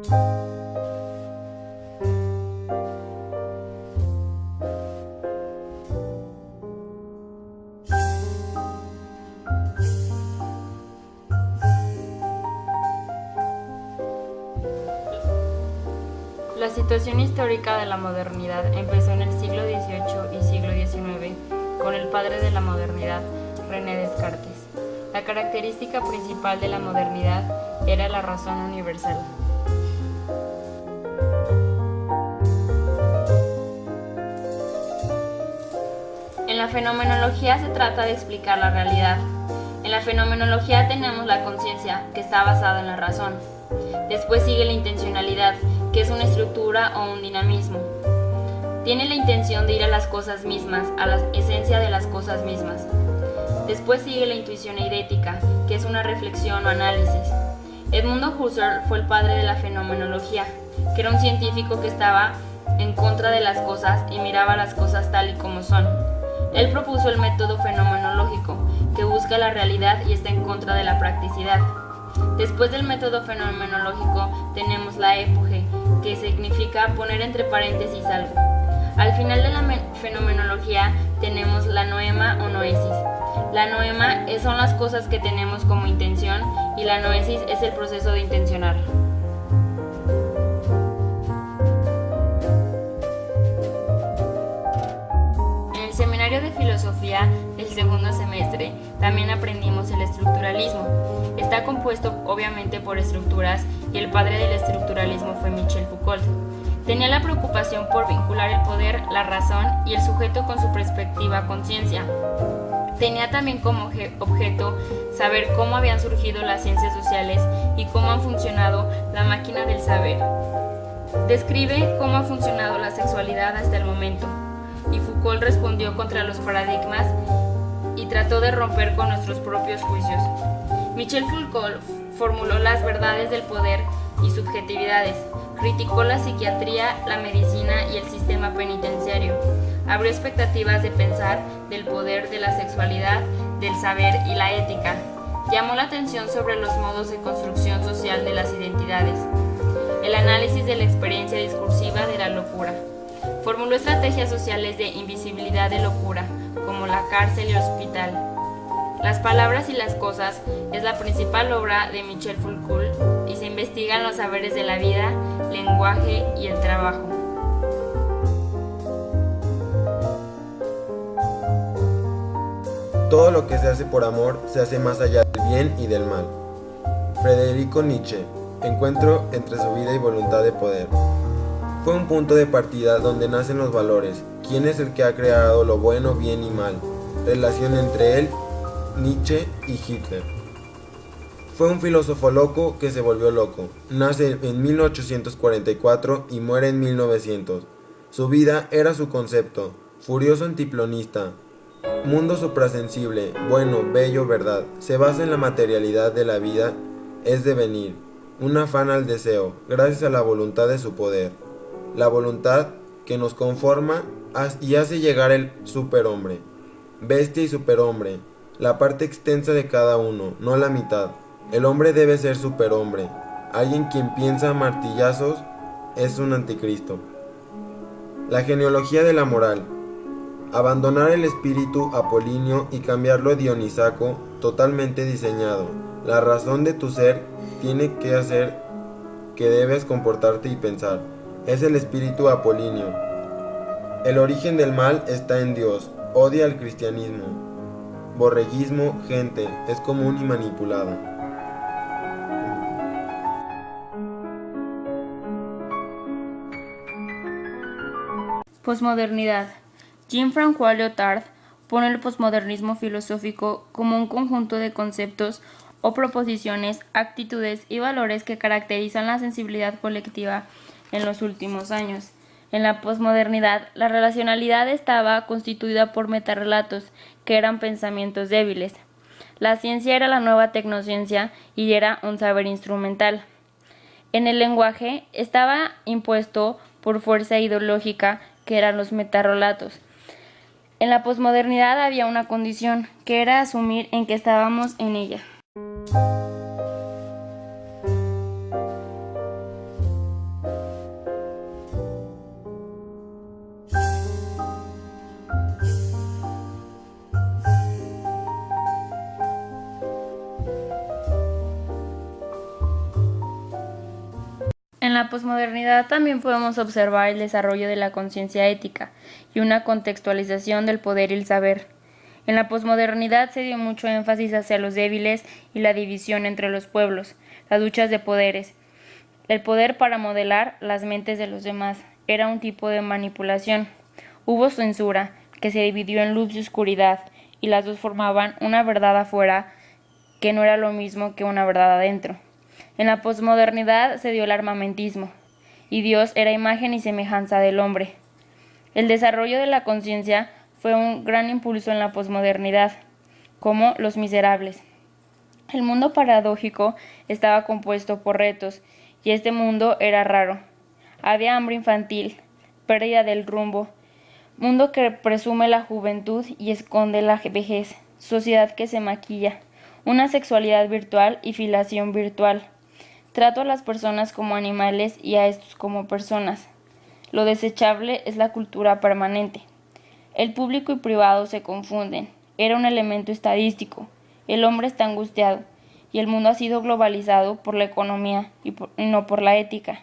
La situación histórica de la modernidad empezó en el siglo XVIII y siglo XIX con el padre de la modernidad, René Descartes. La característica principal de la modernidad era la razón universal. En la fenomenología se trata de explicar la realidad. En la fenomenología tenemos la conciencia, que está basada en la razón. Después sigue la intencionalidad, que es una estructura o un dinamismo. Tiene la intención de ir a las cosas mismas, a la esencia de las cosas mismas. Después sigue la intuición eidética, que es una reflexión o análisis. Edmundo Husserl fue el padre de la fenomenología, que era un científico que estaba en contra de las cosas y miraba las cosas tal y como son. Él propuso el método fenomenológico, que busca la realidad y está en contra de la practicidad. Después del método fenomenológico tenemos la époge, que significa poner entre paréntesis algo. Al final de la fenomenología tenemos la noema o noesis. La noema son las cosas que tenemos como intención y la noesis es el proceso de intencionar. En el seminario de filosofía del segundo semestre también aprendimos el estructuralismo. Está compuesto obviamente por estructuras y el padre del estructuralismo fue Michel Foucault. Tenía la preocupación por vincular el poder, la razón y el sujeto con su perspectiva conciencia. Tenía también como objeto saber cómo habían surgido las ciencias sociales y cómo han funcionado la máquina del saber. Describe cómo ha funcionado la sexualidad hasta el momento, y Foucault respondió contra los paradigmas y trató de romper con nuestros propios juicios. Michel Foucault formuló las verdades del poder y subjetividades, criticó la psiquiatría, la medicina y el sistema penitenciario, abrió expectativas de pensar, del poder, de la sexualidad, del saber y la ética, llamó la atención sobre los modos de construcción social de las identidades, el análisis de la experiencia discursiva de la locura, formuló estrategias sociales de invisibilidad de locura, como la cárcel y el hospital. Las palabras y las cosas es la principal obra de Michel Foucault y se investigan los saberes de la vida, lenguaje y el trabajo. Todo lo que se hace por amor se hace más allá del bien y del mal. Federico Nietzsche, encuentro entre su vida y voluntad de poder. Fue un punto de partida donde nacen los valores. ¿Quién es el que ha creado lo bueno, bien y mal? Relación entre él, Nietzsche y Hitler. Fue un filósofo loco que se volvió loco. Nace en 1844 y muere en 1900. Su vida era su concepto, furioso antiplonista, mundo suprasensible, bueno, bello, verdad. Se basa en la materialidad de la vida, es devenir, un afán al deseo, gracias a la voluntad de su poder. La voluntad que nos conforma y hace llegar el superhombre, bestia y superhombre, la parte extensa de cada uno, no la mitad. El hombre debe ser superhombre. Alguien quien piensa a martillazos es un anticristo. La genealogía de la moral. Abandonar el espíritu apolíneo y cambiarlo a dionisaco, totalmente diseñado. La razón de tu ser tiene que hacer que debes comportarte y pensar. Es el espíritu apolíneo. El origen del mal está en Dios. Odia al cristianismo. Borreguismo, gente, es común y manipulada. Posmodernidad. Jean-François Lyotard pone el posmodernismo filosófico como un conjunto de conceptos o proposiciones, actitudes y valores que caracterizan la sensibilidad colectiva en los últimos años. En la posmodernidad, la racionalidad estaba constituida por metarrelatos, que eran pensamientos débiles. La ciencia era la nueva tecnociencia y era un saber instrumental. En el lenguaje estaba impuesto por fuerza ideológica, que eran los metarrelatos. En la posmodernidad había una condición, que era asumir en que estábamos en ella. la posmodernidad también podemos observar el desarrollo de la conciencia ética y una contextualización del poder y el saber. En la posmodernidad se dio mucho énfasis hacia los débiles y la división entre los pueblos, las luchas de poderes. El poder para modelar las mentes de los demás era un tipo de manipulación. Hubo censura, que se dividió en luz y oscuridad, y las dos formaban una verdad afuera que no era lo mismo que una verdad adentro. En la posmodernidad se dio el armamentismo, y Dios era imagen y semejanza del hombre. El desarrollo de la conciencia fue un gran impulso en la posmodernidad, como Los Miserables. El mundo paradójico estaba compuesto por retos, y este mundo era raro. Había hambre infantil, pérdida del rumbo, mundo que presume la juventud y esconde la vejez, sociedad que se maquilla, una sexualidad virtual y filiación virtual. Trato a las personas como animales y a estos como personas. Lo desechable es la cultura permanente. El público y privado se confunden. Era un elemento estadístico. El hombre está angustiado y el mundo ha sido globalizado por la economía y no por la ética.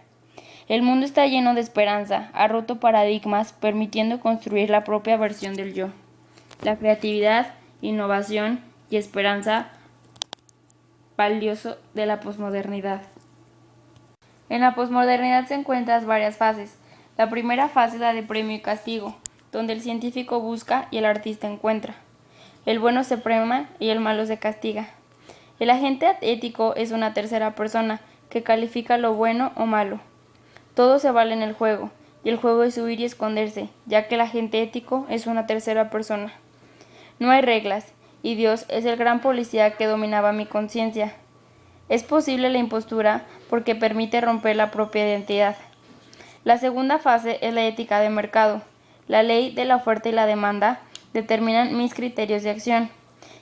El mundo está lleno de esperanza, ha roto paradigmas, permitiendo construir la propia versión del yo. La creatividad, innovación y esperanza valioso de la posmodernidad. En la posmodernidad se encuentran varias fases. La primera fase es la de premio y castigo, donde el científico busca y el artista encuentra. El bueno se premia y el malo se castiga. El agente ético es una tercera persona que califica lo bueno o malo. Todo se vale en el juego, y el juego es huir y esconderse, ya que el agente ético es una tercera persona. No hay reglas, y Dios es el gran policía que dominaba mi conciencia. Es posible la impostura porque permite romper la propia identidad. La segunda fase es la ética de mercado. La ley de la oferta y la demanda determinan mis criterios de acción,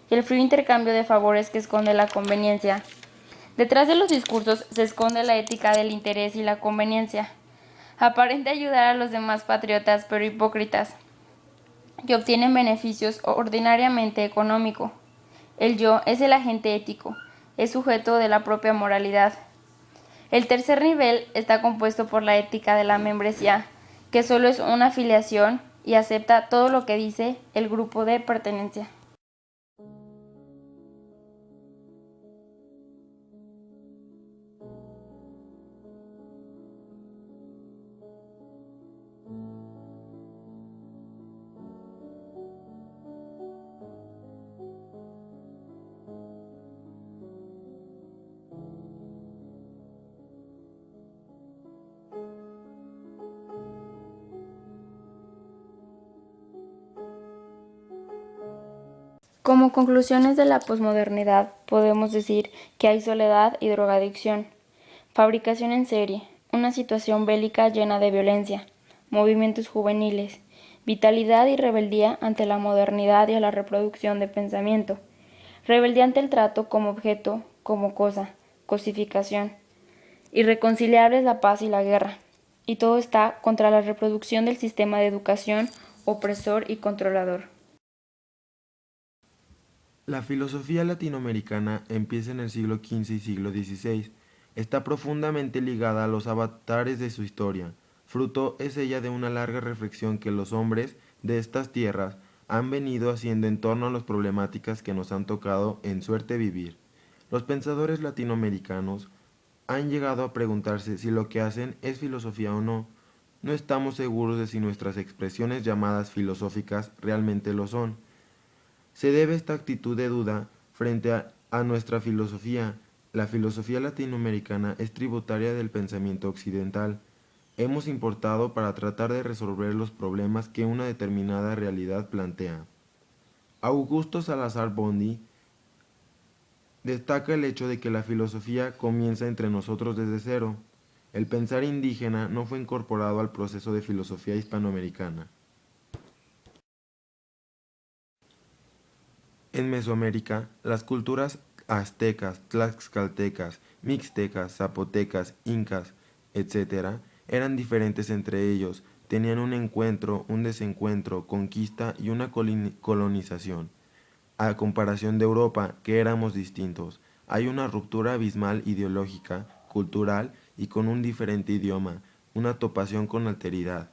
y el frío intercambio de favores que esconde la conveniencia. Detrás de los discursos se esconde la ética del interés y la conveniencia. Aparente ayudar a los demás patriotas, pero hipócritas, que obtienen beneficios ordinariamente económicos. El yo es el agente ético, es sujeto de la propia moralidad. El tercer nivel está compuesto por la ética de la membresía, que solo es una afiliación y acepta todo lo que dice el grupo de pertenencia. Como conclusiones de la posmodernidad, podemos decir que hay soledad y drogadicción, fabricación en serie, una situación bélica llena de violencia, movimientos juveniles, vitalidad y rebeldía ante la modernidad y a la reproducción de pensamiento, rebeldía ante el trato como objeto, como cosa, cosificación, irreconciliables la paz y la guerra, y todo está contra la reproducción del sistema de educación opresor y controlador. La filosofía latinoamericana empieza en el siglo XV y siglo XVI. Está profundamente ligada a los avatares de su historia. Fruto es ella de una larga reflexión que los hombres de estas tierras han venido haciendo en torno a las problemáticas que nos han tocado en suerte vivir. Los pensadores latinoamericanos han llegado a preguntarse si lo que hacen es filosofía o no. No estamos seguros de si nuestras expresiones llamadas filosóficas realmente lo son. Se debe esta actitud de duda frente a nuestra filosofía. La filosofía latinoamericana es tributaria del pensamiento occidental. Hemos importado para tratar de resolver los problemas que una determinada realidad plantea. Augusto Salazar Bondy destaca el hecho de que la filosofía comienza entre nosotros desde cero. El pensar indígena no fue incorporado al proceso de filosofía hispanoamericana. En Mesoamérica, las culturas aztecas, tlaxcaltecas, mixtecas, zapotecas, incas, etc., eran diferentes entre ellos, tenían un encuentro, un desencuentro, conquista y una colonización. A comparación de Europa, que éramos distintos, hay una ruptura abismal ideológica, cultural y con un diferente idioma, una topación con alteridad.